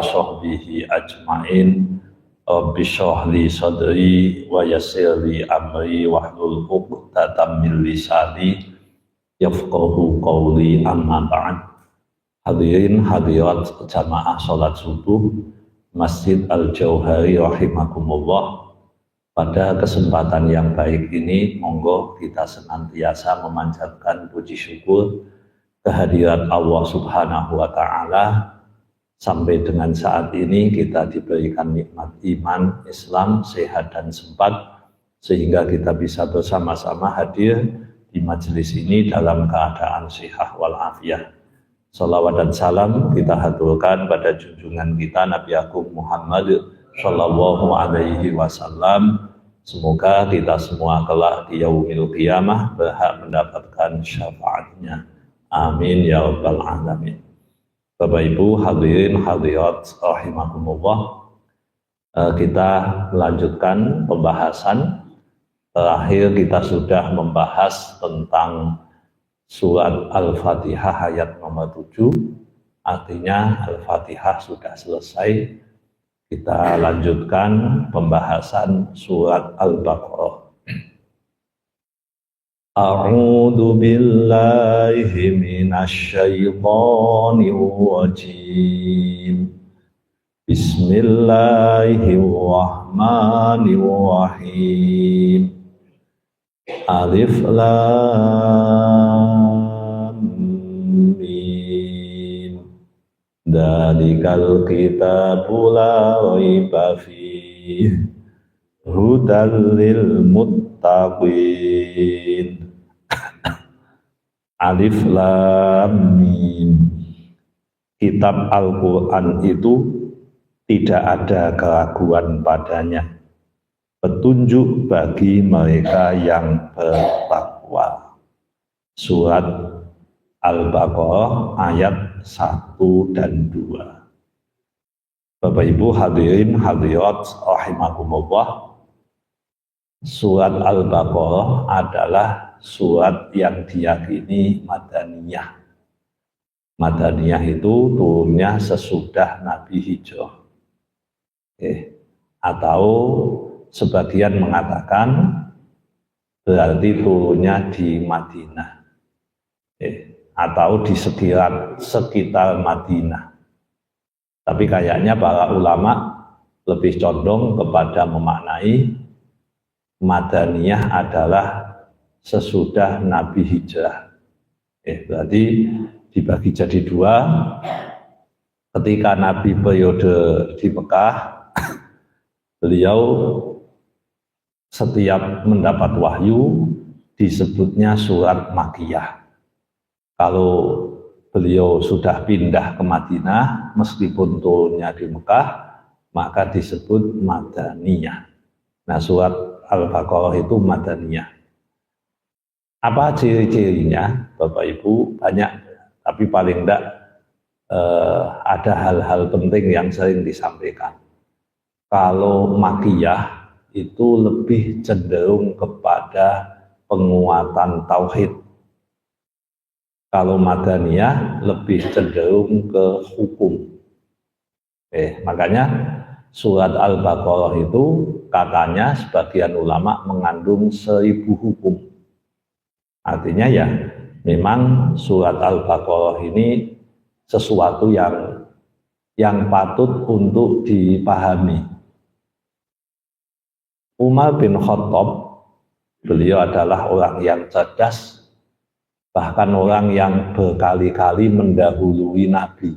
sahbihi ajmain. Rabbi shrah li sadri wa yassir li amri wahlul 'uqdatam min lisani yafqahu qawli, amma ba'd. Hadirin hadirat jamaah salat subuh Masjid Al-Jauhari rahimakumullah. Pada kesempatan yang baik ini, monggo kita senantiasa memanjatkan puji syukur kehadirat Allah Subhanahu wa Ta'ala. Sampai dengan saat ini kita diberikan nikmat iman, Islam, sehat dan sempat, sehingga kita bisa bersama-sama hadir di majelis ini dalam keadaan sehat walafiat. Salawat dan salam kita haturkan pada junjungan kita Nabi Agung Muhammad Sallallahu Alaihi Wasallam. Semoga kita semua kelak di yaumil qiyamah berhak mendapatkan syafaatnya. Amin ya rabbal alamin. Bapak Ibu hadirin hadirat rahimakumullah, kita lanjutkan pembahasan. Terakhir kita sudah membahas tentang surat Al-Fatihah ayat nomor 7. Artinya Al-Fatihah sudah selesai. Kita lanjutkan pembahasan surat Al-Baqarah. A'udzu billahi minasy syaithanir rajim. Bismillahirrahmanirrahim. Alif lam mim. Dzalikal kitabu la raiba fihi hudal lil muttaqin. Alif lam mim. Kitab Al-Quran itu tidak ada keraguan padanya, petunjuk bagi mereka yang bertakwa. Surat Al-Baqarah ayat 1 dan 2. Bapak Ibu hadirin hadirat rahimakumullah, surat Al-Baqarah adalah surat yang diyakini Madaniyah. Madaniyah itu turunnya sesudah Nabi hijrah. Atau sebagian mengatakan berarti turunnya di Madinah. Atau di sekitar Madinah. Tapi kayaknya para ulama lebih condong kepada memaknai Madaniyah adalah sesudah Nabi hijrah. Berarti dibagi jadi dua. Ketika Nabi periode di Mekah, beliau setiap mendapat wahyu disebutnya surat Makkiyah. Kalau beliau sudah pindah ke Madinah, meskipun turunnya di Mekah, maka disebut Madaniyah. Nah, surat Al-Baqarah itu Madaniyah. Apa ciri-cirinya, Bapak Ibu? Banyak, tapi paling tidak ada hal-hal penting yang sering disampaikan. Kalau Makkiyah itu lebih cenderung kepada penguatan tauhid. Kalau Madaniyah lebih cenderung ke hukum. Makanya surat Al-Baqarah itu katanya sebagian ulama mengandung 1000 hukum. Artinya ya memang surat Al-Baqarah ini sesuatu yang patut untuk dipahami. Umar bin Khattab, beliau adalah orang yang cerdas, bahkan orang yang berkali-kali mendahului Nabi.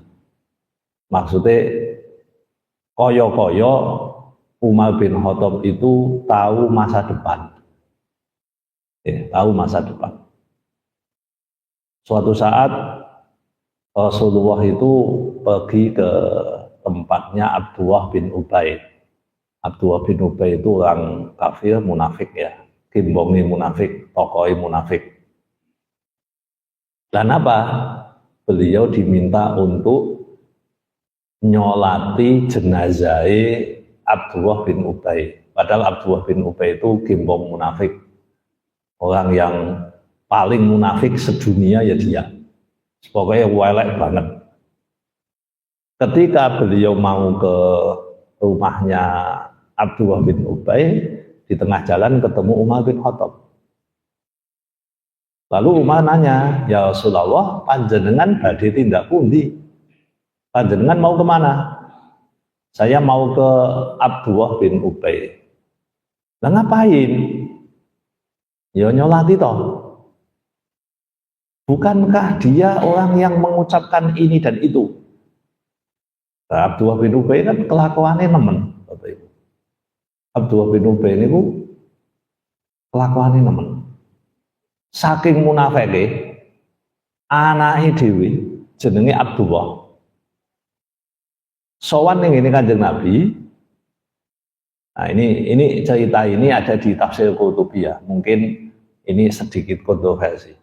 Maksudnya koyo-koyo Umar bin Khattab itu tahu masa depan. Tahu masa depan. Suatu saat Rasulullah itu pergi ke tempatnya Abdullah bin Ubay. Abdullah bin Ubay itu orang kafir, munafik ya, kimbongi munafik, tokohi munafik. Dan apa? Beliau diminta untuk nyolati jenazah Abdullah bin Ubay. Padahal Abdullah bin Ubay itu kimbong munafik. Orang yang paling munafik sedunia ya dia. Pokoknya welek banget. Ketika beliau mau ke rumahnya Abdullah bin Ubay, di tengah jalan ketemu Umar bin Khattab. Lalu Umar nanya, ya Rasulullah, panjenengan badhe tindak pundi? Panjenengan mau kemana? Saya mau ke Abdullah bin Ubay. Lah ngapain? Ya nyolati toh. Bukankah dia orang yang mengucapkan ini dan itu? Nah, Abdullah bin Ubay kan kelakuannya nemen. Abdullah bin Ubay ini kelakuannya nemen. Saking munafike, anake dhewe jenenge Abdullah. Sowan ning ini Kanjeng Nabi. Nah, ini cerita ini ada di tafsir Qurtubi ya. Mungkin ini sedikit kontroversi.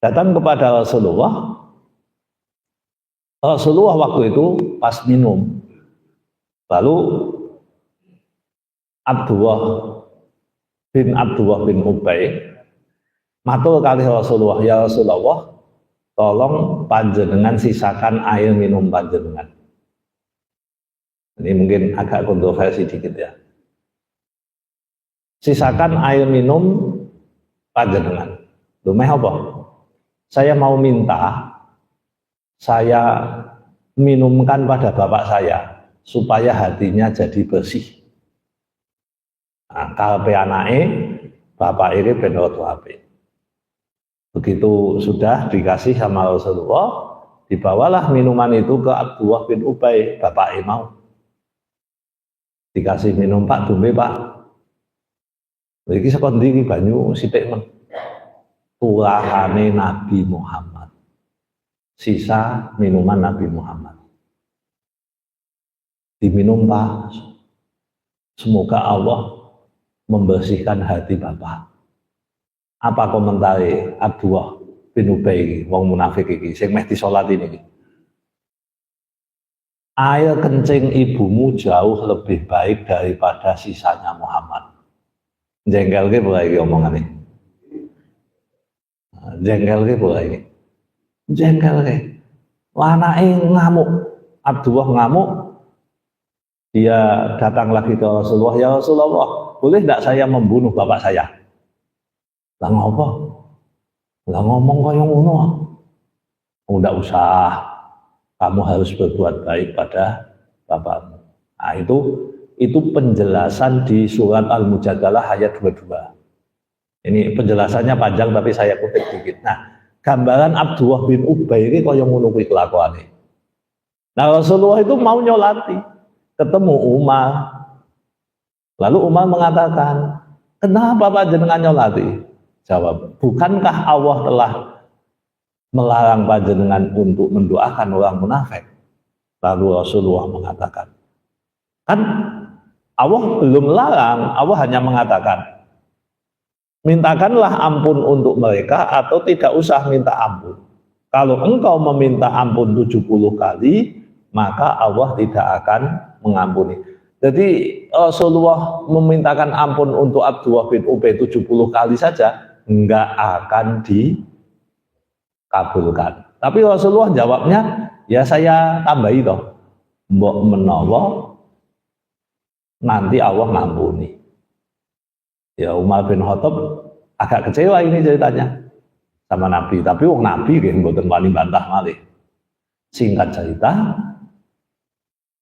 Datang kepada Rasulullah. Rasulullah waktu itu pas minum. Lalu Abdullah bin Ubay matur kali Rasulullah, ya Rasulullah, tolong panjenengan sisakan air minum panjenengan. Ini mungkin agak kontroversi dikit ya. Sisakan air minum panjenengan. Lumeh apa? Saya mau minta, saya minumkan pada bapak saya supaya hatinya jadi bersih. Nah, kalpe anake bapak ini ben rada apik. Begitu sudah dikasih sama Rasulullah, dibawalah minuman itu ke Abdullah bin Ubay, bapak mau. Dikasih minum, Pak, dumbe Pak. Iki saka ndi iki banyu sithik men. Tulahane Nabi Muhammad. Sisa minuman Nabi Muhammad. Diminum Pak. Semoga Allah membersihkan hati Bapak. Apa komentar Abdullah bin Ubay wong munafik iki sing meh disolati niki? Air kencing ibumu jauh lebih baik daripada sisanya Muhammad. Jengkelke pola iki omongane. Jengkelke pola iki. Jengkelke. Anake ngamuk. Abdullah ngamuk. Dia datang lagi ke Rasulullah, ya Rasulullah, boleh tidak saya membunuh bapak saya? Lah ngopo? Lah ngomong kaya ngono. Enggak usah. Kamu harus berbuat baik pada bapakmu. Nah, itu penjelasan di surat Al-Mujadalah ayat 22. Ini penjelasannya panjang tapi saya kutip dikit. Nah, gambaran Abdullah bin Ubay ini kaya ngono kuwi kelakuane. Nah, Rasulullah itu mau nyolati, ketemu Umar. Lalu Umar mengatakan, "Kenapa panjenengan nyolati?" Jawab, "Bukankah Allah telah melarang panjenengan untuk mendoakan orang munafik?" Lalu Rasulullah mengatakan, kan Allah belum larang, Allah hanya mengatakan, mintakanlah ampun untuk mereka atau tidak usah minta ampun. Kalau engkau meminta ampun 70 kali, maka Allah tidak akan mengampuni. Jadi Rasulullah memintakan ampun untuk Abdullah bin Ubay 70 kali saja, enggak akan dikabulkan. Tapi Rasulullah jawabnya, ya saya tambahi toh, mbok menawa nanti Allah ngampuni. Ya Umar bin Khattab agak kecewa ini ceritanya sama Nabi, tapi wong Nabi nggih mboten wani bantah malih. Singkat cerita,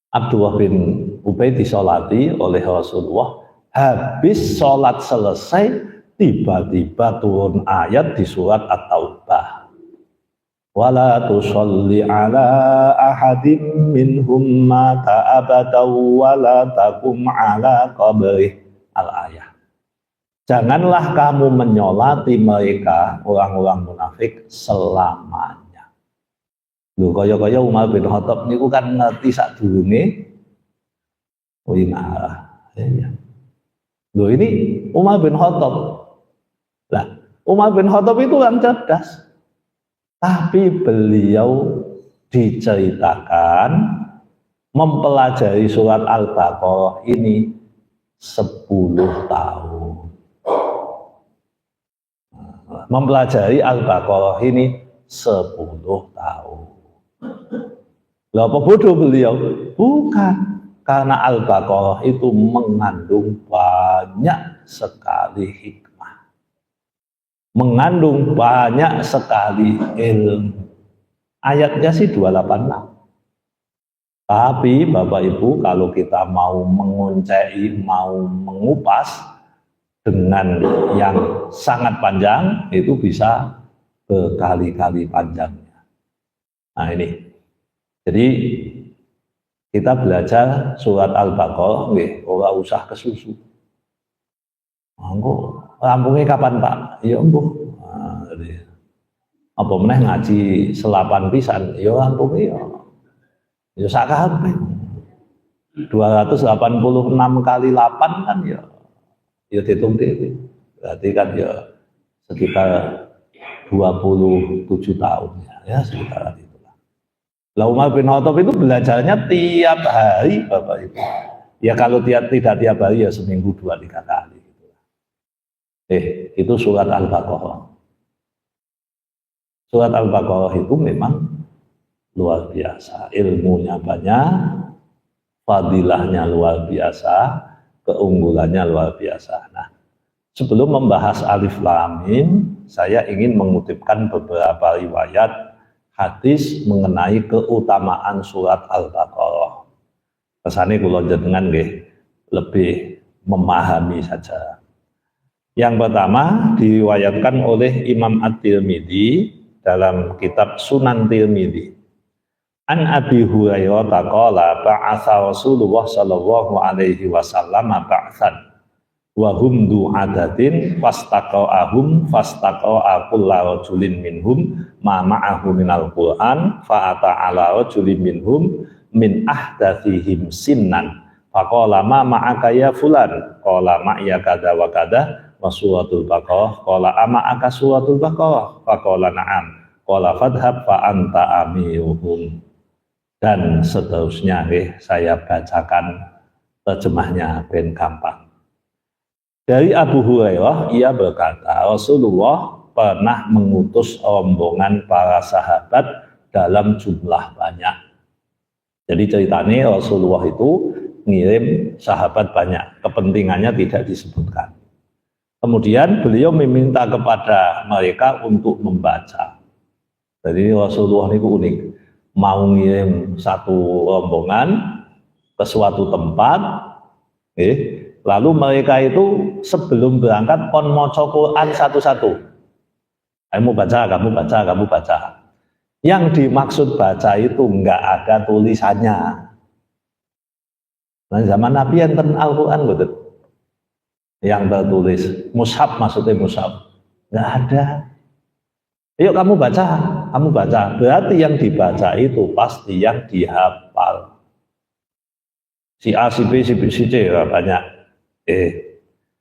Abdullah bin Ubay disolati oleh Rasulullah. Habis sholat selesai, tiba-tiba turun ayat di surat At-Taubah. Wala tusalli ala ahadim minhum mata abadan wala taqum ala qabrih. Al-ayah. Janganlah kamu menyolati mereka, orang-orang munafik, selamanya. Lho kaya-kaya Umar bin Khattab niku kan ngerti sadurunge marah. Ya. Lho ini Umar bin Khattab. Lah, Umar bin Khattab itu kan cerdas. Tapi beliau diceritakan mempelajari surat Al-Baqarah ini 10 tahun. Mempelajari Al-Baqarah ini 10 tahun. Lah apa bodoh beliau? Bukan, karena Al-Baqarah itu mengandung banyak sekali hikmah, mengandung banyak sekali ilmu. Ayatnya sih 286. Tapi Bapak Ibu, kalau kita mau menguncai, mau mengupas dengan yang sangat panjang, itu bisa berkali-kali panjangnya. Nah ini, jadi kita belajar surat Al-Baqarah, ora usah kesusu. Engko rampungnya kapan Pak? Ya engko. Nah, apa meneh ngaji selapan pisan, ya rampungnya ya sakabeh. 286 kali 8 kan ya dihitung dhewe. Berarti kan ya sekitar 27 tahun ya sekitar itu. Lah Umar bin Khattab itu belajarnya tiap hari Bapak Ibu. Ya kalau tidak tiap hari ya seminggu 2-3 kali gitu. Itu surat Al-Baqarah. Surat Al-Baqarah itu memang luar biasa, ilmunya banyak, fadilahnya luar biasa, keunggulannya luar biasa. Nah, sebelum membahas Alif Lam Mim, saya ingin mengutipkan beberapa riwayat hadis mengenai keutamaan surat Al-Baqarah. Kesane kula jenengan nggih lebih memahami saja. Yang pertama diriwayatkan oleh Imam At-Tirmidzi dalam kitab Sunan Tirmidzi. An Abi Hurairah taqala ba'atha Rasulullah sallallahu alaihi wasallam ba'than wa hum du adatin fastaqa'ahum fastaqa'a kullu rajulin minhum ma ma'ahu minal Qur'an fa ata ala rajulin minhum min ahdathihim sinnan faqala ma ma'aka ya fulan qala ma'ya kada wa kada wa suratul Baqarah qala ama aka suratul Baqarah faqala na'am qala fadhhab fa anta amiruhum. Dan seterusnya saya bacakan terjemahnya ben gampang. Dari Abu Hurairah ia berkata, Rasulullah pernah mengutus rombongan para sahabat dalam jumlah banyak. Jadi ceritanya Rasulullah itu ngirim sahabat banyak, kepentingannya tidak disebutkan. Kemudian beliau meminta kepada mereka untuk membaca. Jadi Rasulullah itu unik. Mau ngirim satu rombongan ke suatu tempat, lalu mereka itu sebelum berangkat kon maca Quran satu-satu. Kamu baca, kamu baca, kamu baca. Yang dimaksud baca itu enggak ada tulisannya. Nah, zaman Nabi enten Al-Quran betul. Yang tertulis mushaf, maksudnya mushaf enggak ada. Yuk kamu baca, kamu baca. Berarti yang dibaca itu pasti yang dihafal. Si A, si B, si B, si C ya, banyak.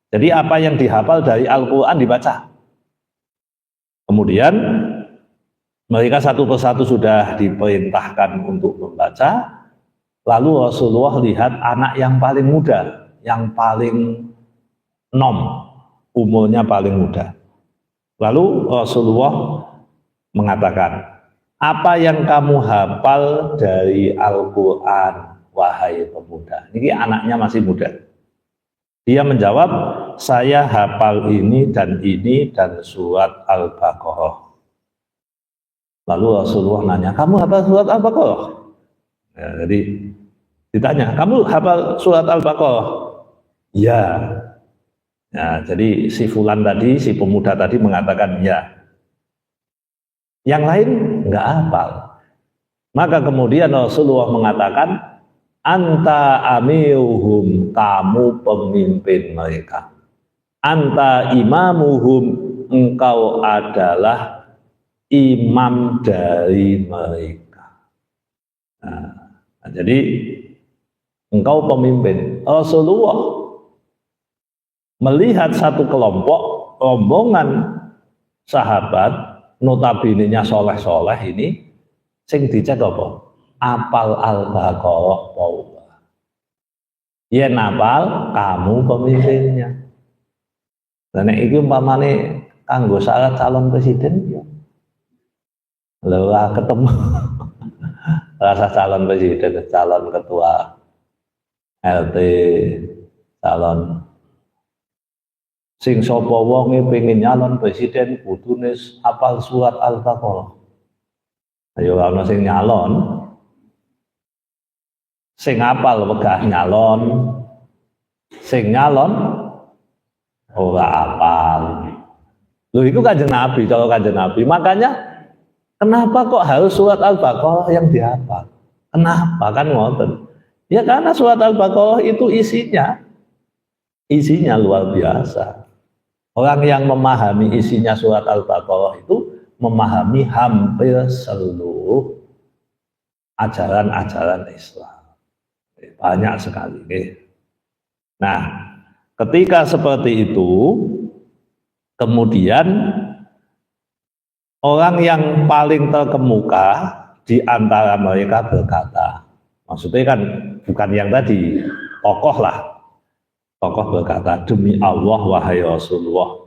Jadi apa yang dihafal dari Al-Quran dibaca. Kemudian mereka satu persatu sudah diperintahkan untuk membaca. Lalu Rasulullah lihat anak yang paling muda, yang paling umurnya paling muda. Lalu Rasulullah mengatakan, apa yang kamu hafal dari Al-Quran, wahai pemuda? Ini anaknya masih muda. Dia menjawab, saya hafal ini dan surat Al-Baqarah. Lalu Rasulullah nanya, kamu hafal surat Al-Baqarah? Ya, jadi ditanya, kamu hafal surat Al-Baqarah? Ya. Nah, jadi si fulan tadi, si pemuda tadi mengatakan ya. Yang lain enggak hafal. Maka kemudian Rasulullah mengatakan, anta amiruhum, kamu pemimpin mereka. Anta imamuhum, engkau adalah imam dari mereka. Nah, jadi engkau pemimpin. Rasulullah melihat satu kelompok rombongan sahabat notabene-nya soleh-soleh ini sing dicek apa? Apal Al-Baqarah apa? Yen apal, kamu pemimpinnya. Dan iki umpamane kanggo syarat calon presiden ya. Lha ketemu rasa calon presiden, calon ketua LT, calon sing sapa wonge pengen nyalon presiden kudune hafal surat Al-Baqarah. Ayo ana sing nyalon, sing hafal wegah nyalon, sing nyalon ora hafal. Lho itu Kanjeng Nabi, kalau Kanjeng Nabi. Makanya kenapa kok harus surat Al-Baqarah yang dihafal? Kenapa kan ngoten? Ya karena surat Al-Baqarah itu isinya luar biasa. Orang yang memahami isinya surat Al-Baqarah itu memahami hampir seluruh ajaran-ajaran Islam. Banyak sekali. Nah, ketika seperti itu, kemudian orang yang paling terkemuka di antara mereka berkata, maksudnya kan bukan yang tadi, tokoh berkata, demi Allah wahai Rasulullah,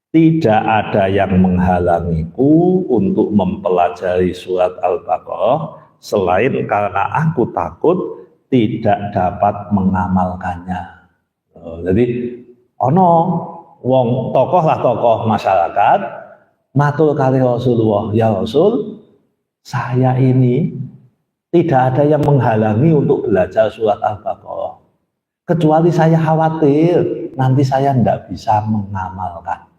tidak ada yang menghalangiku untuk mempelajari surat Al-Baqarah selain karena aku takut tidak dapat mengamalkannya. Jadi ono wong tokoh masyarakat matur kali Rasulullah, ya Rasul, saya ini tidak ada yang menghalangi untuk belajar surat Al-Baqarah kecuali saya khawatir nanti saya tidak bisa mengamalkan.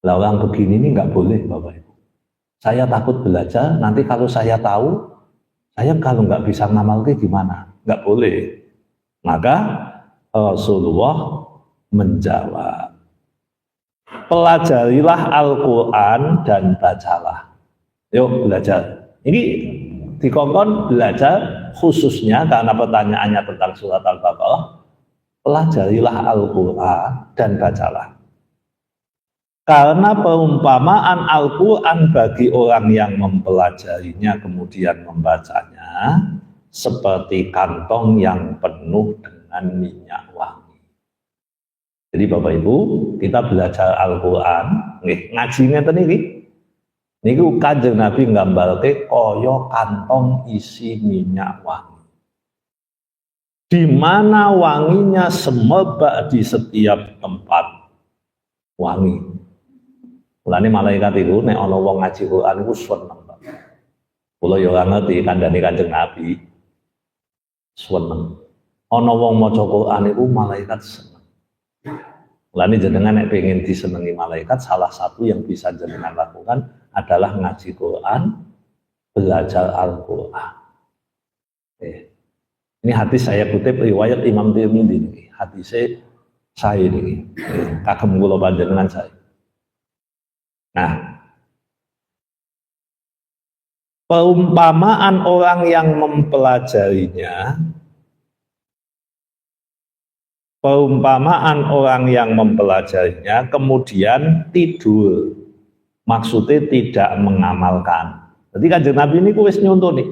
Lah orang begini ini nggak boleh Bapak Ibu. Saya takut belajar, nanti kalau saya tahu, saya kalau nggak bisa ngamalkan gimana? Nggak boleh. Maka Rasulullah menjawab, pelajarilah Al-Quran dan bacalah. Yuk belajar. Ini dikongkon belajar khususnya karena pertanyaannya tentang surat Al-Baqarah. Pelajarilah Al-Quran dan bacalah. Karena perumpamaan Al-Quran bagi orang yang mempelajarinya kemudian membacanya seperti kantong yang penuh dengan minyak wangi. Jadi Bapak Ibu, kita belajar Al-Quran, ngaji ngeten iki. Niku Kanjeng Nabi nggambarke kaya kantong isi minyak wangi. Di mana wanginya semerbak di setiap tempat wangi. Mulane malaikat itu nek ana wong ngaji Quran iku seneng. Kula ya ora ngerti kandhane Kanjeng Nabi. Seneng. Ana wong maca Quran iku malaikat seneng. Mulane jenengan nek pengen disenengi malaikat, salah satu yang bisa jenengan lakukan adalah ngaji Quran, belajar Al-Quran. Ini hadis saya kutip riwayat Imam Tirmidzi ini. Hadisnya saya ini. Kagem kula panjenengan saya. Nah, perumpamaan orang yang mempelajarinya kemudian tidur, maksudnya tidak mengamalkan. Jadi Kanjeng Nabi ini wis nyontoh nih,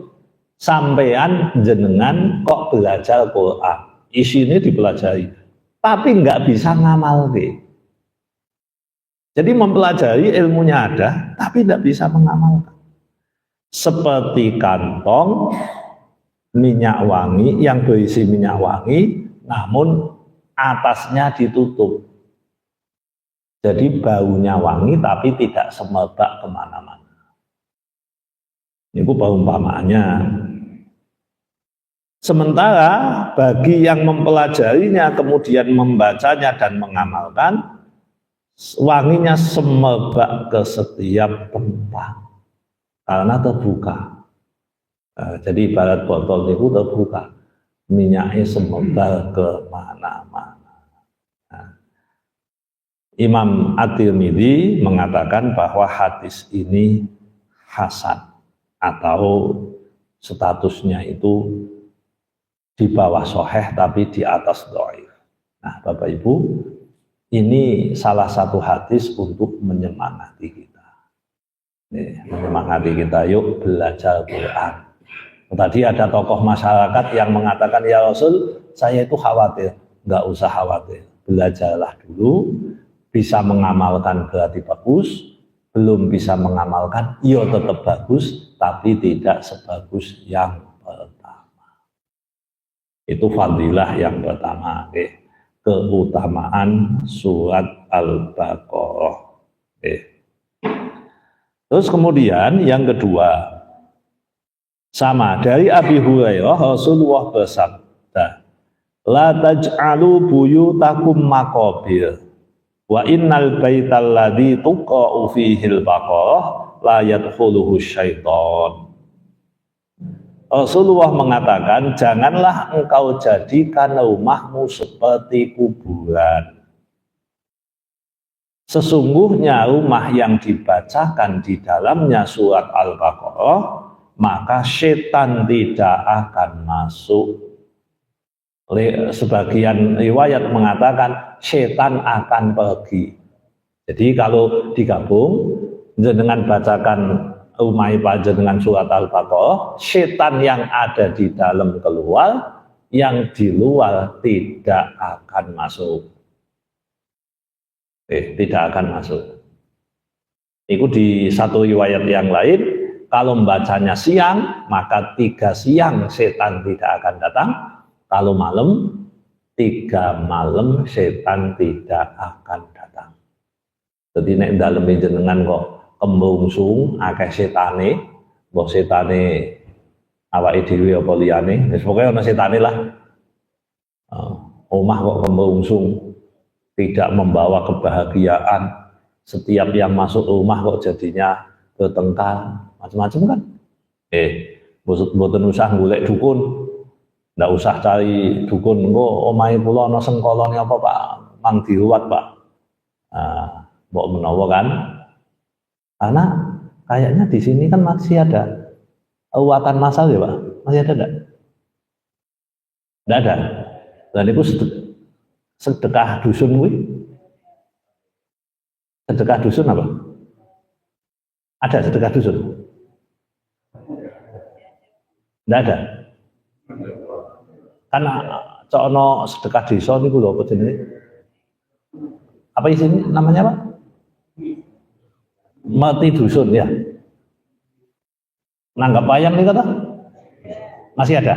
sampean jenengan kok belajar Quran, isinya dipelajari, tapi nggak bisa ngamalke. Jadi mempelajari ilmunya ada, tapi tidak bisa mengamalkan. Seperti kantong minyak wangi yang berisi minyak wangi, namun atasnya ditutup. Jadi baunya wangi, tapi tidak semerbak kemana-mana. Ini perumpamaannya. Sementara bagi yang mempelajarinya, kemudian membacanya dan mengamalkan, wanginya semerbak ke setiap tempat karena terbuka. Jadi ibarat botol itu terbuka, minyaknya semerbak ke mana-mana. Imam At-Tirmidzi mengatakan bahwa hadis ini hasan atau statusnya itu di bawah sahih tapi di atas dhaif. Nah, Bapak Ibu, ini salah satu hadis untuk menyemangati kita. Menyemangati kita, yuk belajar Quran. Tadi ada tokoh masyarakat yang mengatakan, ya Rasul, saya itu khawatir. Nggak usah khawatir, belajarlah dulu, bisa mengamalkan berarti bagus, belum bisa mengamalkan, ya tetap bagus, tapi tidak sebagus yang pertama. Itu fadilah yang pertama, keutamaan surat Al-Baqarah. Terus kemudian yang kedua, sama dari Abi Hurairah, Rasulullah bersabda, la taj'alu buyutakum maqabir wa innal baital ladzi tuqa'u fihil baqarah la yadkhuluhu syaitan. Rasulullah mengatakan, janganlah engkau jadikan rumahmu seperti kuburan. Sesungguhnya rumah yang dibacakan di dalamnya surat Al-Baqarah, maka setan tidak akan masuk. Sebagian riwayat mengatakan setan akan pergi. Jadi kalau digabung dengan bacakan rumah dengan surat Al-Baqarah, setan yang ada di dalam keluar, yang di luar tidak akan masuk. Tidak akan masuk. Itu di satu riwayat yang lain, kalau membacanya siang, maka 3 siang setan tidak akan datang. Kalau malam, 3 malam setan tidak akan datang. Jadi nek dalem jenengan kok kembungsung akeh setane, mbok setane awake dhewe apa liyane, wis pokoke ana setane lah. Omah kok kembungsung, tidak membawa kebahagiaan. Setiap yang masuk rumah kok jadinya bertengkar, macam-macam kan. Mboten usah golek dukun. Nggak usah cari dukun, kok omahe kula ana sengkolane apa Pak, mang diruwat Pak. Mbok menawa kan. Karena kayaknya di sini kan masih ada ruwatan masal ya Pak. Masih ada enggak? Enggak ada. Dan itu sedekah dusun kuwi. Sedekah dusun apa? Ada sedekah dusun? Enggak ada. Karena cono sedekah desa niku lho apa jenenge? Apa isinya namanya Pak? Mati dusun ya. Nanggap wayang nih kata? Masih ada.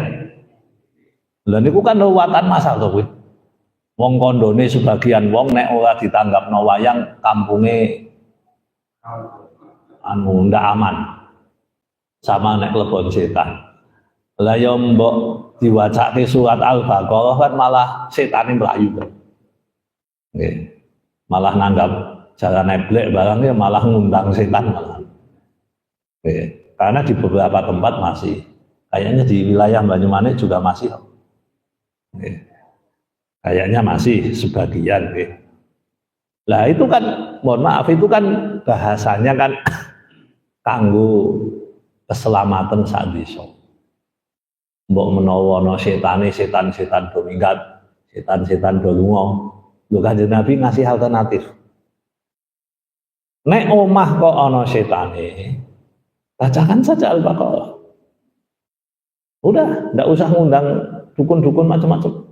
Lah niku kan ruwatan masal to kuwi. Wong kondone sebagian wong nek ora ditanggapno wayang kampunge ndak aman. Sama nek lebon setan. Lah ya mbok diwacake surat Al-Baqarah kan malah setane mlayu. Nggih. Malah nanggap jalan neblek barangnya malah ngundang setan malah. Nggih. Karena di beberapa tempat masih, kayaknya di wilayah Banyumanik juga masih. Nggih. Kayaknya masih sebagian nggih. Lah itu kan mohon maaf itu kan bahasanya kan kanggo keselamatan sak desa. Mbok menawa ana setan-setan do minggat, setan-setan do lunga. Lho Kanjeng Nabi ngasih alternatif. Nek omah kok ana setane, bacakan saja Al-Baqarah. Udah, ndak usah ngundang dukun-dukun macam-macam.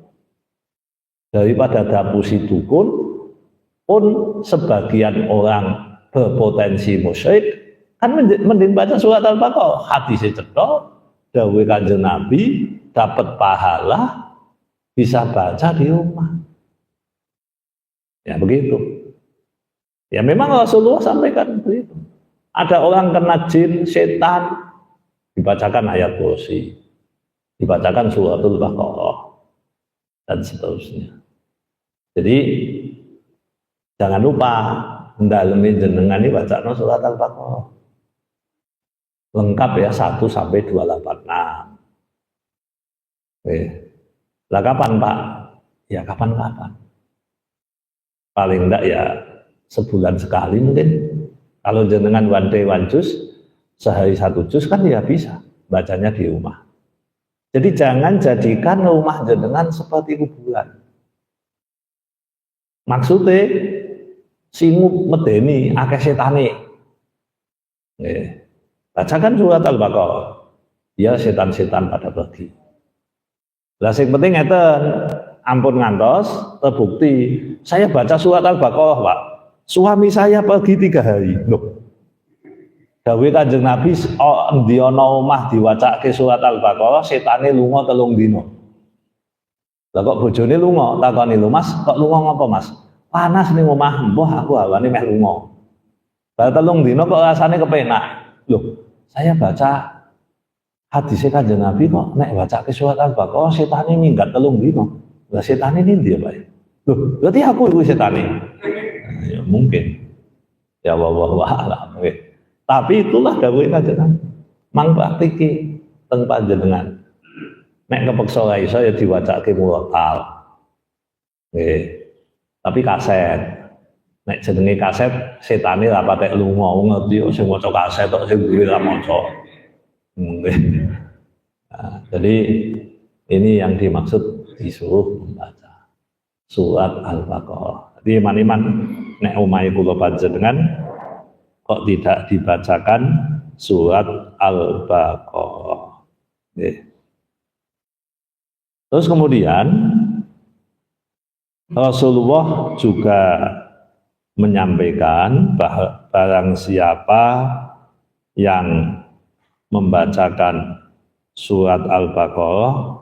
Daripada dapusi dukun, pun sebagian orang berpotensi musyrik, kan mending baca surat Al-Baqarah. Hadisnya cetok, dawuh Kanjeng Nabi, dapat pahala, bisa baca di rumah. Ya begitu. Ya memang Rasulullah sampaikan begitu. Ada orang kena jin, setan, dibacakan ayat kursi, dibacakan suratul Baqarah, dan seterusnya. Jadi jangan lupa ndalemi jenengan iki bacaan surat Al-Baqarah. Lengkap ya 1 sampai 286. Lah kapan Pak? Ya kapan-kapan. Paling enggak ya sebulan sekali mungkin. Kalau jenengan one day one juz, sehari 1 juz kan ya bisa bacanya di rumah. Jadi jangan jadikan rumah jenengan seperti kuburan. Maksudnya singu medeni akeh setane. Bacakan surat Al-Baqarah. Ya setan-setan pada pergi. Lah sing penting ngeten, ampun ngantos terbukti saya baca surat Al-Baqarah Pak, suami saya pergi 3 hari. Loh, Dawuh Kanjeng Nabi endi ana omah diwacake surat Al-Baqarah setane lunga 3 dina. Lah kok bojone lunga, takoni lho Mas, kok lunga ngapa Mas? Panas ning omah, mbah aku hawane meh lunga. Lah 3 dina kok rasane kepenak. Loh, saya baca hadis Kanjeng Nabi kok nek bacake surat Al-Baqarah setane minggat 3 dina. Lah setane ini dia, Pak. Loh, berarti aku iku setane. Ya mungkin. Ya wallahu a'lam. Tapi itulah dawuh Kanjeng Nabi. Mang praktiki teng panjenengan. Nek kepeksa ora iso ya diwacake muwatal. Nggih. Tapi kaset. Nek jenenge kaset setane ra patek lunga, ngerti sing maca kaset tok sing duwe ra maca. Nggih. Nah, jadi ini yang dimaksud disuruh membaca surat Al-Baqarah. Jadi iman-iman nek omahe kula panjenengan kok tidak dibacakan surat Al-Baqarah. Nggih. Terus kemudian Rasulullah juga menyampaikan bahwa barang siapa yang membacakan surat Al-Baqarah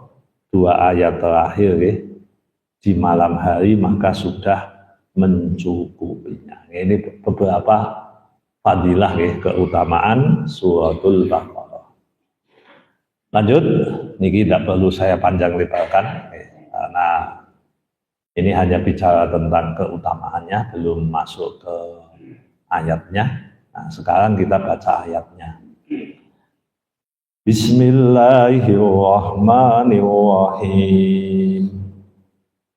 2 ayat terakhir di malam hari maka sudah mencukupinya. Ini beberapa fadilah keutamaan suratul Baqarah. Lanjut, niki tidak perlu saya panjang lebarkan karena ini hanya bicara tentang keutamaannya, belum masuk ke ayatnya. Nah, sekarang kita baca ayatnya. Bismillahirrahmanirrahim.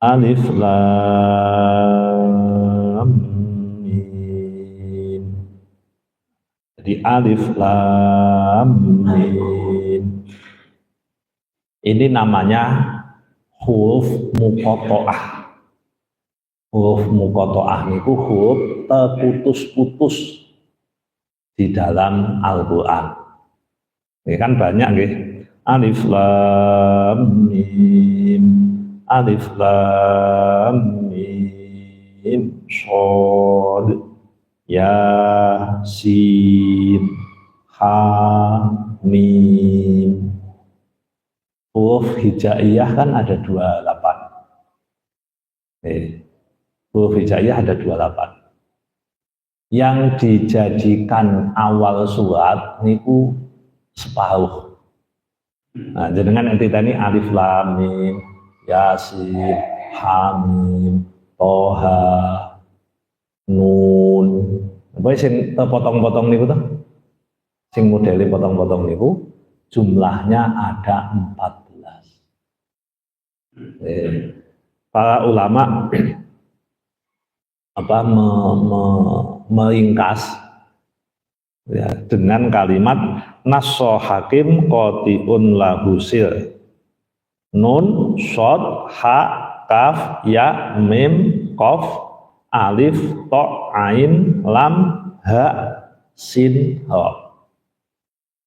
Alif Lam Mim. Jadi Alif Lam Mim. Ini namanya huruf muqatta'ah. Huruf muqatta'ah niku huruf terputus-putus di dalam Al-Qur'an. Ini kan banyak nggih. Alif Lam Mim. Alif Lam Mim Shad Yasin Ha Mim. Huruf hijaiyah kan ada 28. Huruf hijaiyah ada 28. Yang dijadikan awal surat niku separuh. Nah, jenengan entita ini Alif Lam Mim, Yasin, Hamim, Toha, Nun. Apa sing potong-potong niku tuh? Sing modele potong-potong niku jumlahnya ada 14. Para ulama meringkas ya, dengan kalimat nasso hakim qati'un lahusil nun shod ha kaf ya mim qaf alif to ain lam ha sin ha.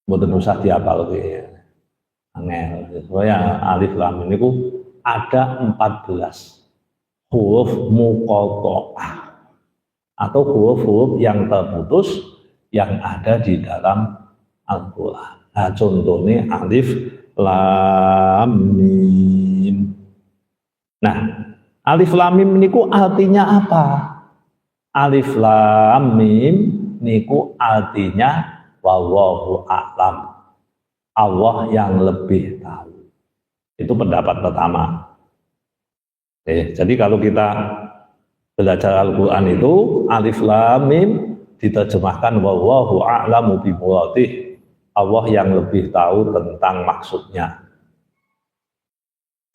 Mboten usah dihafal ya. Angel. Soalnya alif lam ini ada 14 huruf muqatta'ah atau huruf-huruf yang terputus yang ada di dalam Al-Quran. Nah, contohnya alif lam mim. Nah, alif lam mim niku artinya apa? Alif lam mim niku artinya wallahu a'lam. Allah yang lebih tahu. Itu pendapat pertama. Jadi kalau kita belajar Al-Quran itu alif lam mim diterjemahkan wallahu a'lamu bi muradih. Allah yang lebih tahu tentang maksudnya.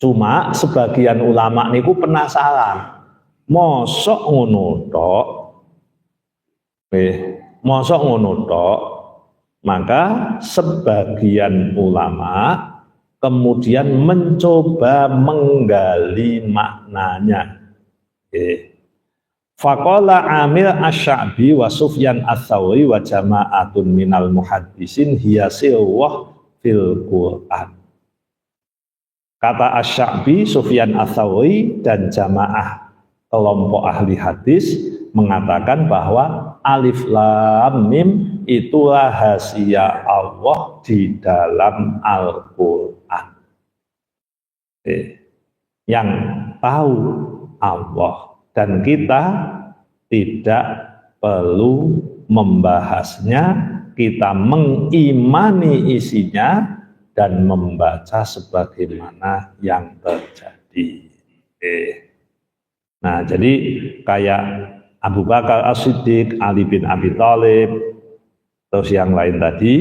Cuma sebagian ulama niku penasaran. Mosok ngono tok. Mosok ngono tok. Maka sebagian ulama kemudian mencoba menggali maknanya. Faqala Amir Asy-Sya'bi wa Sufyan Ats-Tsauri wa jama'atun minal muhaddisin hiya sirwah fil Qur'an. Kata Asy-Sya'bi, Sufyan Ats-Tsauri dan jamaah kelompok ahli hadis mengatakan bahwa alif lam mim itu rahasia Allah di dalam Al-Quran. Yang tahu Allah, dan kita tidak perlu membahasnya, kita mengimani isinya dan membaca sebagaimana yang terjadi. Nah, jadi kayak Abu Bakar As-Siddiq, Ali bin Abi Thalib, terus yang lain tadi,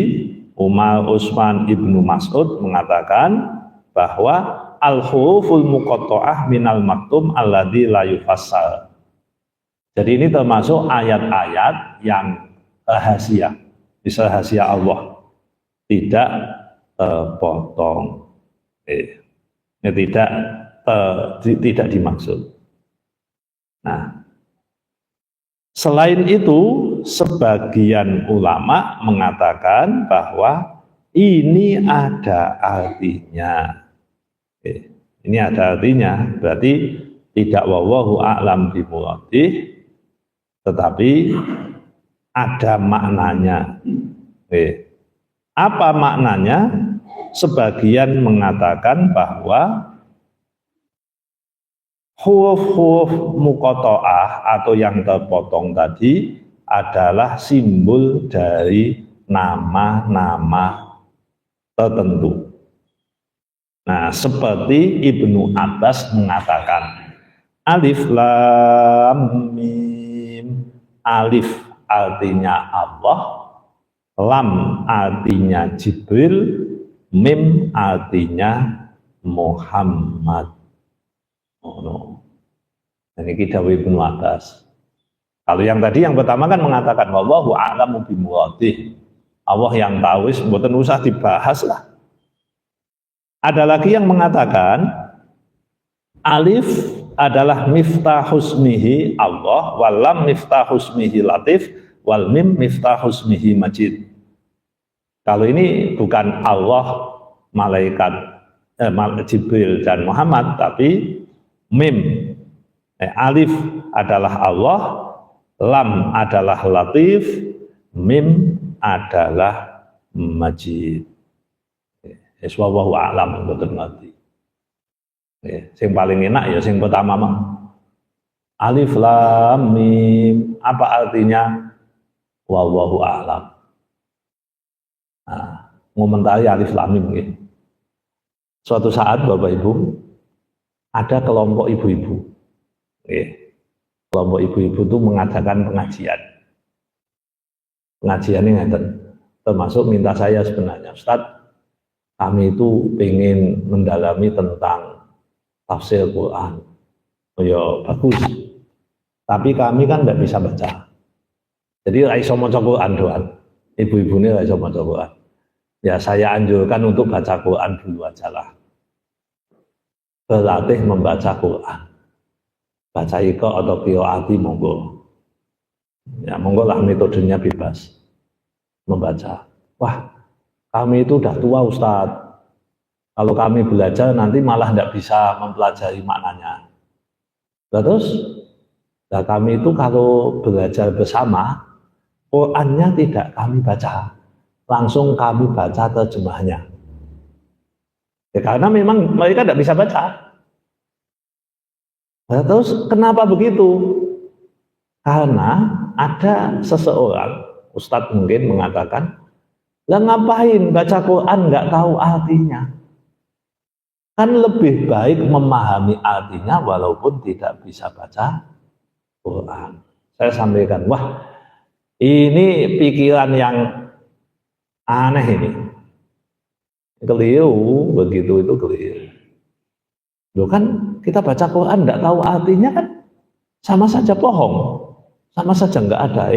Umar, Utsman, Ibnu Mas'ud mengatakan bahwa al-huruful muqatta'ah minal maktum alladzi la yufassar. Jadi ini termasuk ayat-ayat yang rahasia, bisa rahasia Allah, tidak terpotong, tidak dimaksud. Nah, selain itu, sebagian ulama mengatakan bahwa ini ada artinya. Ini ada artinya, berarti tidak wallahu a'lam bimuradih, tetapi ada maknanya. Apa maknanya? Sebagian mengatakan bahwa huruf-huruf muqatta'ah atau yang terpotong tadi adalah simbol dari nama-nama tertentu. Nah, seperti Ibnu Abbas mengatakan, alif lam mim. Alif artinya Allah, lam artinya Jibril, mim artinya Muhammad. Oh no. Ini kita Ibnu Abbas. Kalau yang tadi yang pertama kan mengatakan wallahu a'lamu bimuradih. Allah yang tahu, mboten usah dibahas lah. Ada lagi yang mengatakan alif adalah miftahusmihi Allah, wal lam miftahusmihi latif, wal mim miftahusmihi majid. Kalau ini bukan Allah, malaikat, Jibril dan Muhammad, tapi mim. Alif adalah Allah, lam adalah latif, mim adalah majid. Wallahu a'lam, betul ngerti. Yang paling enak ya yang pertama mah. Alif lam mim, apa artinya? Wallahu a'lam. Nah, ngomentari alif lam mim ya. Suatu saat Bapak Ibu ada kelompok ibu-ibu. Kelompok ibu-ibu itu mengadakan pengajian. Pengajian ini termasuk minta saya sebenarnya, Ustadz, kami itu ingin mendalami tentang tafsir Quran. Oh ya bagus. Tapi kami kan tidak bisa baca. Jadi ra iso maca Quran doang. Ibu-ibu ini ra iso maca Quran. Ya saya anjurkan untuk baca Quran dulu aja lah. Berlatih membaca Quran. Baca Iqra atau qiraati monggo. Ya monggo lah, metodenya bebas. Membaca. Wah, kami itu udah tua Ustadz. Kalau kami belajar nanti malah tidak bisa mempelajari maknanya. Terus, nah kami itu kalau belajar bersama, Qurannya tidak kami baca, langsung kami baca terjemahnya. Ya, karena memang mereka tidak bisa baca. Nah, terus kenapa begitu? Karena ada seseorang, Ustadz mungkin mengatakan, lah ngapain baca Quran nggak tahu artinya? Kan lebih baik memahami artinya walaupun tidak bisa baca Quran. Saya sampaikan, wah ini pikiran yang aneh ini. Keliru, begitu itu keliru. Loh kan kita baca Quran nggak tahu artinya kan sama saja bohong, sama saja nggak ada.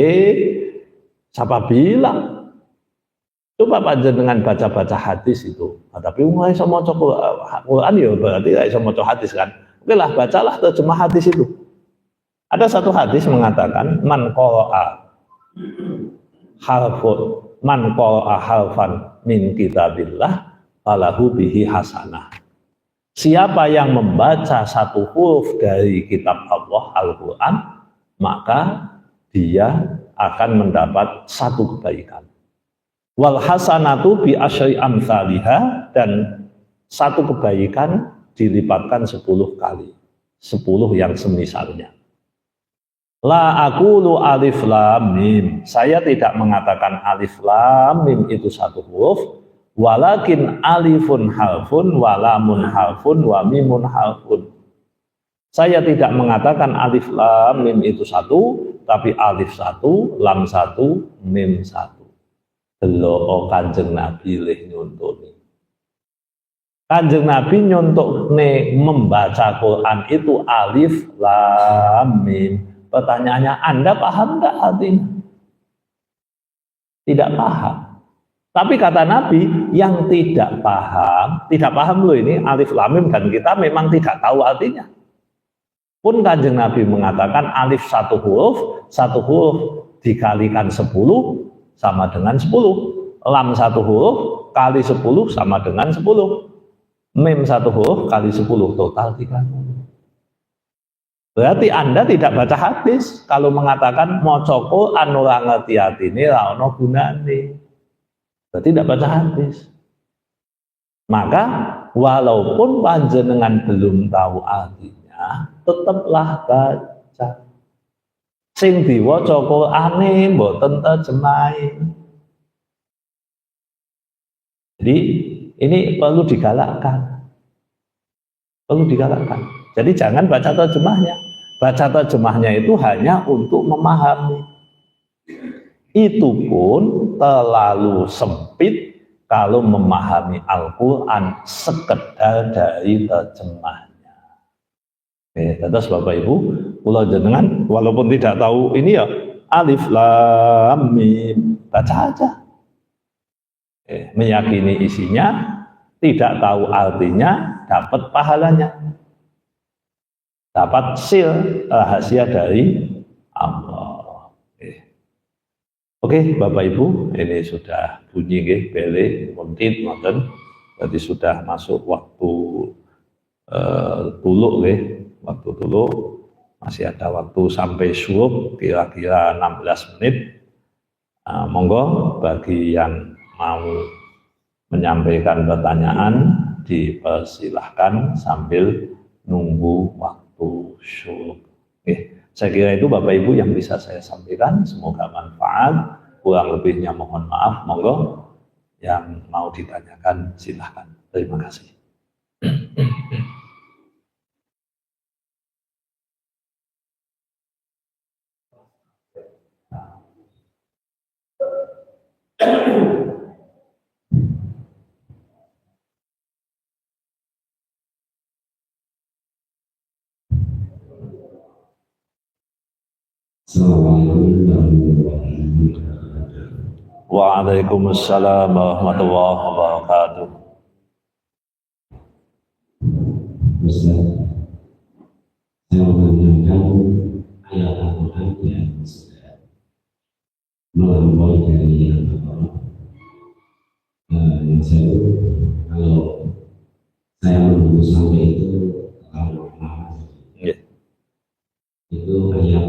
Siapa bilang? Coba panjenengan baca-baca hadis itu. Tapi mulai sama Quran ya berarti sama hadis kan. Oke lah, bacalah terjemah hadis itu. Ada satu hadis mengatakan man qara'a harfan min kitabillah falahu bihi hasanah. Siapa yang membaca satu huruf dari kitab Allah Al-Quran, maka dia akan mendapat satu kebaikan. Wal hasanatu bi asyri amsalihha, dan satu kebaikan dilipatkan 10 kali. 10 yang semisalnya. La aqulu alif lam mim. Saya tidak mengatakan alif lam mim itu satu huruf, walakin alifun harfun wa lamun harfun wa mimun harfun. Saya tidak mengatakan alif lam mim itu satu, tapi alif satu, lam satu, mim satu. Delok Kanjeng Nabi lih nyuntuni. Kanjeng Nabi nyuntune membaca Quran itu alif lam mim. Pertanyaannya, Anda paham enggak artinya? Tidak paham. Tapi kata Nabi, yang tidak paham loh ini alif lam mim, dan kita memang tidak tahu artinya. Pun Kanjeng Nabi mengatakan alif satu huruf dikalikan 10 sama dengan 10. Lam satu huruf kali 10 sama dengan 10. Mim satu huruf kali 10 total 30. Berarti Anda tidak baca hadis kalau mengatakan maca Quran ora ngerti artine ra ono gunane. Berarti tidak baca hadis. Maka walaupun panjenengan belum tahu artinya, tetaplah baca. Sing diwaca Qur'ane mboten terjemahi. Jadi ini perlu digalakkan. Perlu digalakkan. Jadi jangan baca terjemahnya. Baca terjemahnya itu hanya untuk memahami. Itu pun terlalu sempit kalau memahami Al-Quran sekedar dari terjemahnya. Oke, terus Bapak Ibu, kula jenengan walaupun tidak tahu ini ya alif lam mim, baca aja. Meyakini isinya, tidak tahu artinya, dapat pahalanya. Dapat sil rahasia dari Allah. Oke, Bapak Ibu, ini sudah bunyi nggih bele muntit ngoten. Berarti sudah masuk waktu tuluk nggih. Waktu tuluk masih ada waktu sampai syuhur kira-kira 16 menit. Monggo bagi yang mau menyampaikan pertanyaan dipersilahkan sambil nunggu waktu syuhur. Saya kira itu Bapak Ibu yang bisa saya sampaikan. Semoga manfaat. Kurang lebihnya mohon maaf. Monggo yang mau ditanyakan silahkan. Terima kasih. Waalaikumsalam warahmatullahi wabarakatuh. Ustaz, saya menanyakan ayat Al-Quran yang sudah melampaui dari yang pertama. Yang saya kalau saya menunggu sampai itu kalau lama itu ayat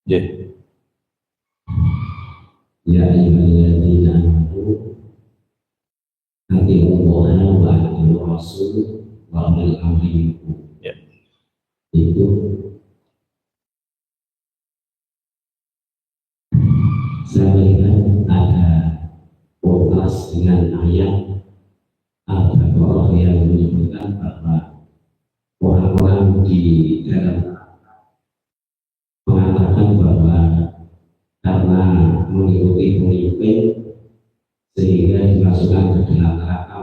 ya ayyuhalladzina amanu atiiullaha wa atiiur rasul wa ulil amri minkum. Itu saya lihat ada kopas dengan ayat Al-Baqarah yang menyebutkan bahwa orang-orang di dalam mengatakan bahwa karena mengikuti pemimpin sehingga dimasukkan ke dalam neraka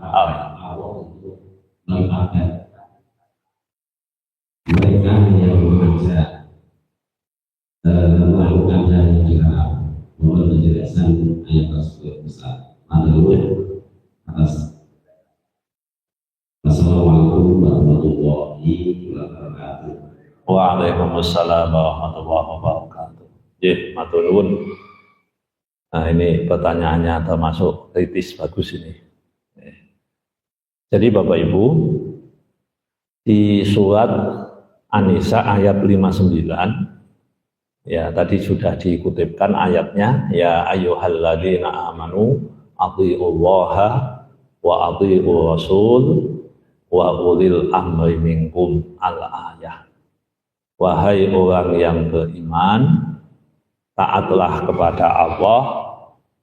Allah untuk melibatkan mereka yang mengajak melakukan hal yang dilarang. Mohon penjelasan ayat tersebut Ustaz. Atas Assalamualaikum warahmatullahi wabarakatuh. Waalaikumsalam warahmatullahi wabarakatuh. Matur nuwun. Nah, ini pertanyaannya termasuk kritis, bagus ini. Jadi Bapak Ibu, di surat An-Nisa ayat 59. Ya, tadi sudah dikutipkan ayatnya, ya ayyuhalladzina amanu athi'ullaha wa athi'ur rasul wa ulil amri minkum al-ayah. Wahai orang yang beriman, taatlah kepada Allah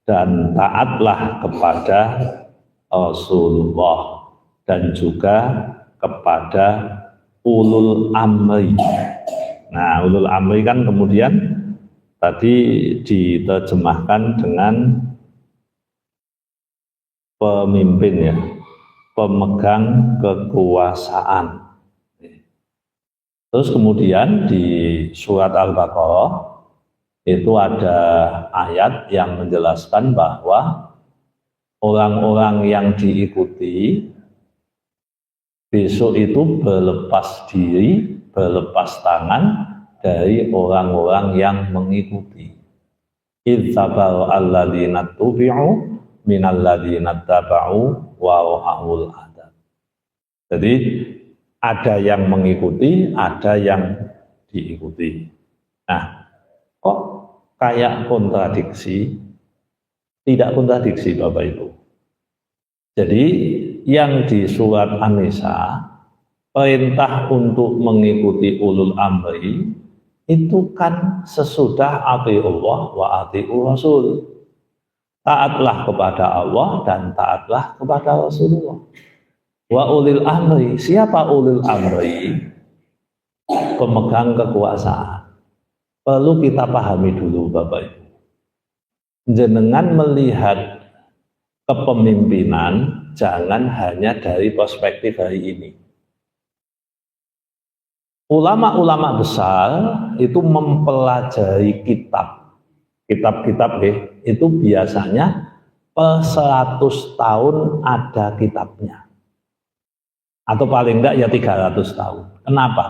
dan taatlah kepada Rasulullah dan juga kepada ulul amri. Nah, ulul amri kan kemudian tadi diterjemahkan dengan pemimpin ya, pemegang kekuasaan. Terus kemudian di surat Al-Baqarah itu ada ayat yang menjelaskan bahwa orang-orang yang diikuti besok itu berlepas diri, berlepas tangan dari orang-orang yang mengikuti. Idzabaru alladzina tubi'u minalladzina taba'u wa ra'ul adab. Jadi ada yang mengikuti, ada yang diikuti. Nah, kok kayak kontradiksi? Tidak kontradiksi Bapak Ibu. Jadi yang di surat An-Nisa, perintah untuk mengikuti ulul amri itu kan sesudah atiullah wa atiur rasul. Taatlah kepada Allah dan taatlah kepada Rasulullah. Wa ulil amri, siapa ulil amri? Pemegang kekuasaan. Perlu kita pahami dulu Bapak Ibu. Jenengan melihat kepemimpinan jangan hanya dari perspektif hari ini. Ulama-ulama besar itu mempelajari kitab-kitab itu biasanya per 100 tahun ada kitabnya. Atau paling enggak ya 300 tahun. Kenapa?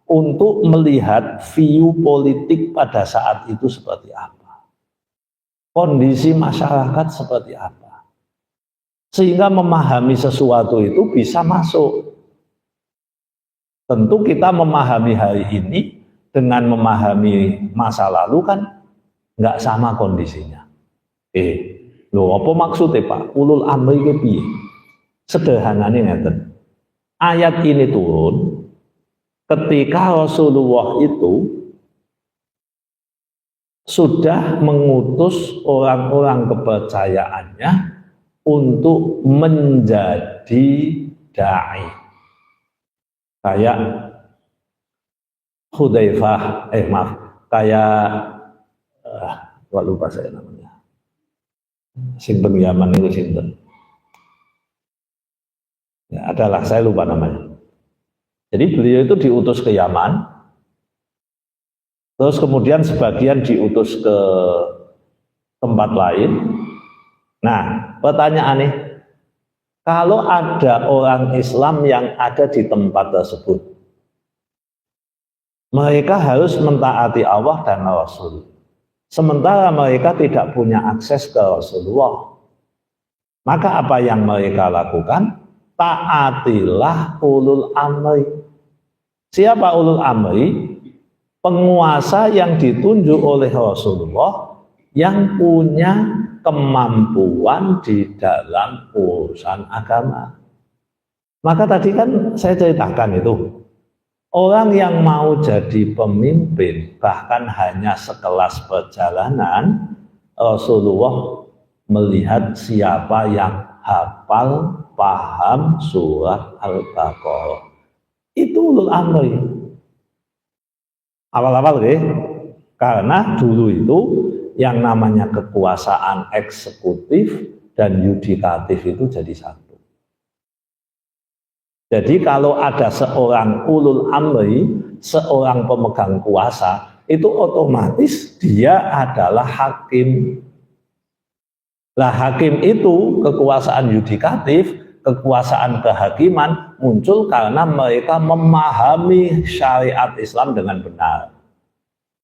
Untuk melihat view politik pada saat itu seperti apa. Kondisi masyarakat seperti apa. Sehingga memahami sesuatu itu bisa masuk. Tentu kita memahami hari ini dengan memahami masa lalu kan enggak sama kondisinya. Loh apa maksudnya Pak? Ulul amri ke piye? Sederhananya ngeten. Ayat ini turun ketika Rasulullah itu sudah mengutus orang-orang kepercayaannya untuk menjadi da'i. Kayak Hudzaifah, gak lupa saya namanya. Sinten Yaman itu sinten. Ya, adalah saya lupa namanya. Jadi beliau itu diutus ke Yaman, terus kemudian sebagian diutus ke tempat lain. Nah, pertanyaannya, kalau ada orang Islam yang ada di tempat tersebut, mereka harus mentaati Allah dan Rasul. Sementara mereka tidak punya akses ke Rasulullah. Maka apa yang mereka lakukan? Taatilah ulul amri. Siapa ulul amri? Penguasa yang ditunjuk oleh Rasulullah yang punya kemampuan di dalam urusan agama. Maka tadi kan saya ceritakan itu, orang yang mau jadi pemimpin bahkan hanya sekelas perjalanan, Rasulullah melihat siapa yang hafal, paham surat Al-Baqarah. Itu ulul amri. Awal-awal karena dulu itu yang namanya kekuasaan eksekutif dan yudikatif itu jadi satu. Jadi kalau ada seorang ulul amri, seorang pemegang kuasa, itu otomatis dia adalah hakim. Lah hakim itu kekuasaan yudikatif, kekuasaan kehakiman muncul karena mereka memahami syariat Islam dengan benar.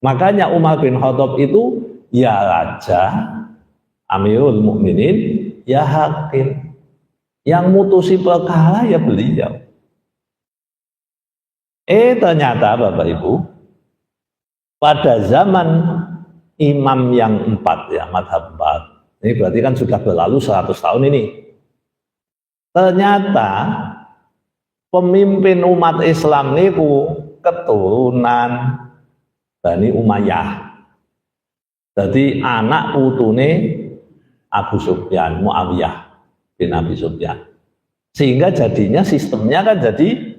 Makanya Umar bin Khattab itu ya raja, Amirul Mukminin, ya hakim. Yang mutusi perkara ya beliau. Ternyata Bapak Ibu, pada zaman imam yang 4 ya, madhab 4, ini berarti kan sudah berlalu 100 tahun ini. Ternyata pemimpin umat Islam niku keturunan Bani Umayyah. Jadi anak putune Abu Sufyan, Muawiyah bin Abi Sufyan. Sehingga jadinya sistemnya kan jadi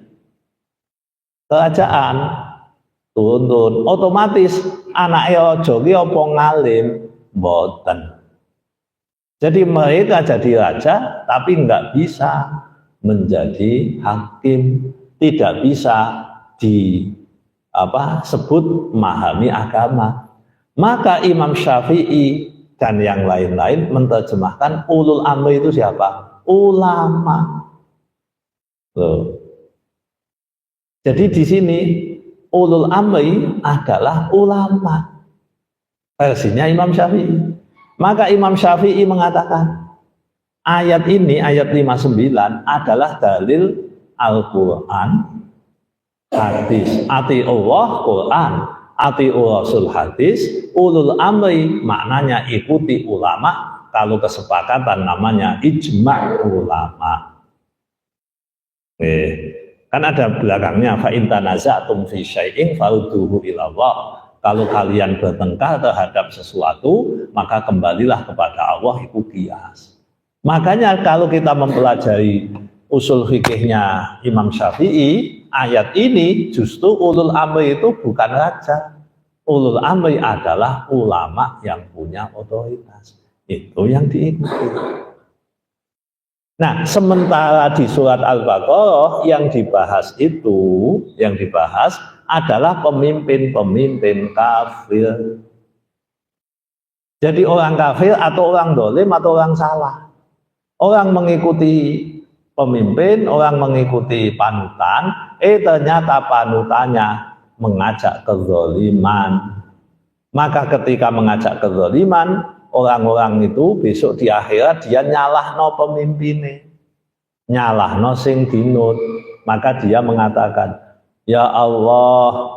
kerajaan turun-turun, otomatis anaknya raja ki apa ngalim mboten. Jadi mereka jadi raja tapi nggak bisa menjadi hakim, tidak bisa sebut memahami agama. Maka Imam Syafi'i dan yang lain-lain menerjemahkan ulul amri itu siapa? Ulama. Loh. Jadi di sini ulul amri adalah ulama. Versinya Imam Syafi'i. Maka Imam Syafi'i mengatakan ayat ini, ayat 59 adalah dalil Al-Quran, hadis. Ati Allah Quran, ati Rasul hadis, ulul amri maknanya ikuti ulama. Kalau kesepakatan namanya ijma' ulama. Kan ada belakangnya fa in tanaza'tum fi syai'in farudduhu ila Allah. Kalau kalian bertengkar terhadap sesuatu, maka kembalilah kepada Allah, itu qiyas. Makanya kalau kita mempelajari usul fikihnya Imam Syafi'i, ayat ini justru ulul amri itu bukan raja. Ulul amri adalah ulama yang punya otoritas. Itu yang diikuti. Nah, sementara di surat Al-Baqarah yang dibahas adalah pemimpin-pemimpin kafir. Jadi orang kafir atau orang dolim atau orang salah. Orang mengikuti pemimpin, orang mengikuti panutan, ternyata panutannya mengajak kezaliman. Maka ketika mengajak kezaliman, orang-orang itu besok di akhirat dia nyalahno pemimpinnya, nyalahno sing dinut. Maka dia mengatakan, ya Allah,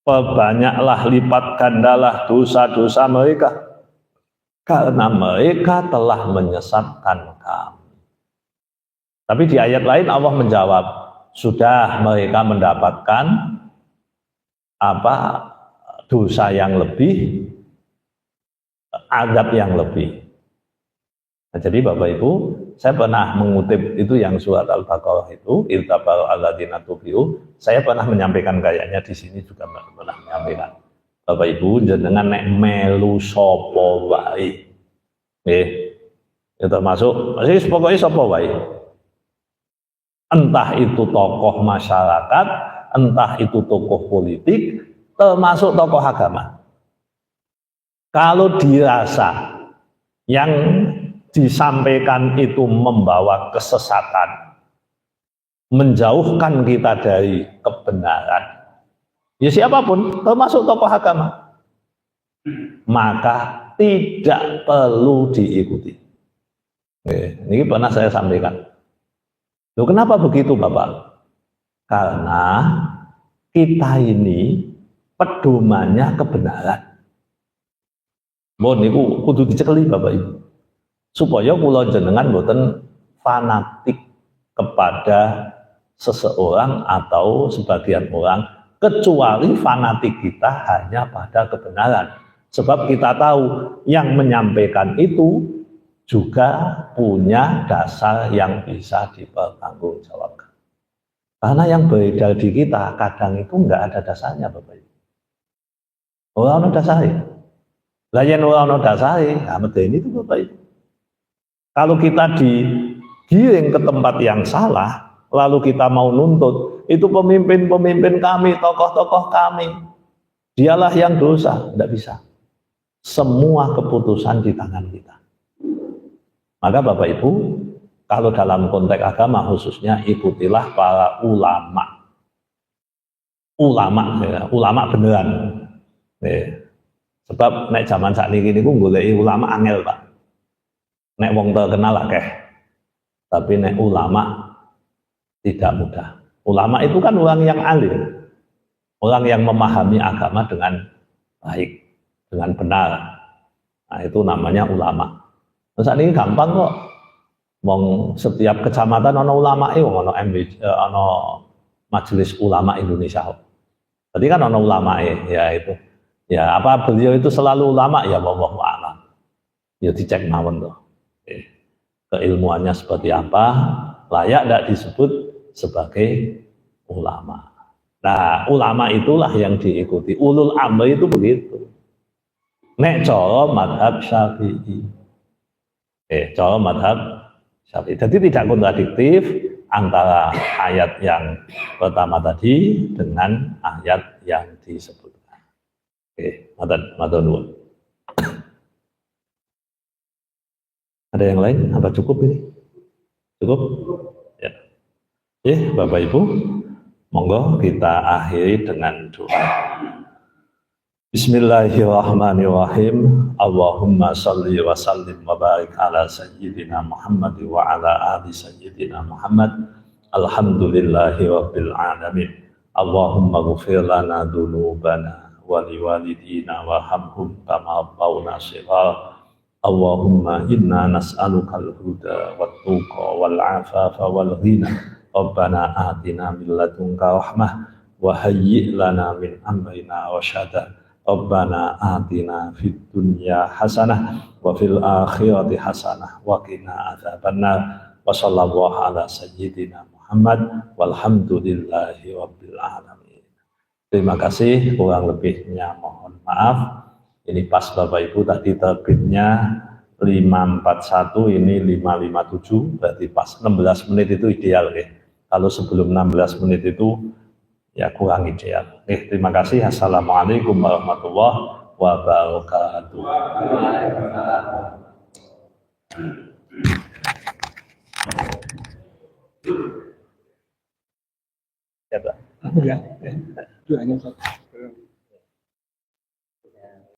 perbanyaklah, lipat gandalah dosa-dosa mereka, karena mereka telah menyesatkan kami. Tapi di ayat lain Allah menjawab, sudah mereka mendapatkan dosa yang lebih, azab yang lebih. Nah, jadi Bapak Ibu, saya pernah mengutip itu yang surat Al-Baqarah itu, irtabaru alladzina tubi'u. Saya pernah menyampaikan kayaknya di sini juga pernah menyampaikan. Bapak Ibu, jenengan nek melu sapa wae. Ya termasuk pokoknya sapa wae. Entah itu tokoh masyarakat, entah itu tokoh politik, termasuk tokoh agama. Kalau dirasa yang disampaikan itu membawa kesesatan, menjauhkan kita dari kebenaran, ya siapapun, termasuk tokoh agama, maka tidak perlu diikuti. Ini pernah saya sampaikan. Loh, kenapa begitu Bapak? Karena kita ini pedomannya kebenaran. Mohon niku kudu dicekeli Bapak Ibu. Supaya kula jenengan boten fanatik kepada seseorang atau sebagian orang, kecuali fanatik kita hanya pada kebenaran. Sebab kita tahu yang menyampaikan itu juga punya dasar yang bisa dipertanggungjawabkan. Karena yang beredar di kita kadang itu enggak ada dasarnya Bapak Ibu. Orang ada dasarnya. Lah yen ora ana dasare, medeni itu Bapak Ibu. Kalau kita digiring ke tempat yang salah, lalu kita mau nuntut, itu pemimpin-pemimpin kami, tokoh-tokoh kami, dialah yang dosa, tidak bisa. Semua keputusan di tangan kita. Maka Bapak Ibu, kalau dalam konteks agama khususnya, ikutilah para ulama. Ulama beneran. Sebab nek zaman sakniki niku goleki ulama angel, Pak. Nek wong terkenal akeh. Tapi nek ulama tidak mudah. Ulama itu kan orang yang alim, orang yang memahami agama dengan baik, dengan benar. Nah, itu namanya ulama. Terus ini gampang kok. Wong setiap kecamatan ono ulama ono ono majelis ulama Indonesia. Tadi kan ono ulama ya itu. Ya apa beliau itu selalu ulama ya wallahu a'lam. Ya dicek mawon tuh. Keilmuannya seperti apa, layak tidak disebut sebagai ulama. Nah, ulama itulah yang diikuti. Ulul amri itu begitu. Nek cara madhab Syafi'i. Cara madhab Syafi'i. Jadi tidak kontradiktif antara ayat yang pertama tadi dengan ayat yang disebutkan. Matur nuwun. Ada yang lain? Apa cukup ini? Cukup? Ya. Bapak Ibu, monggo kita akhiri dengan doa. Bismillahirrahmanirrahim. Allahumma salli wa sallim wa barik ala sayyidina Muhammad wa ala ali sayyidina Muhammad. Alhamdulillahi rabbil alamin. Allahumma ghfir lana dhunubana wa liwalidina warhamhum kama rabbawna shighara. Allahumma inna nas'alukal huda wat tuqa wal afafa wal ghina. Rabbana atina min ladunka rahmah wa hayyi' lana min amrina rasyada. Rabbana atina fid dunya hasanah wa fil akhirati hasanah wa qina adzabannar. Wa sallallahu ala sayyidina Muhammad walhamdulillahi rabbil alamin. Terima kasih, kurang lebihnya mohon maaf. Ini pas Bapak Ibu tadi terbitnya 541, ini 557, berarti pas 16 menit itu ideal ya. Kalau sebelum 16 menit itu ya kurang ideal. Terima kasih. Assalamualaikum warahmatullahi wabarakatuh. Ya, Pak. Ya, doanya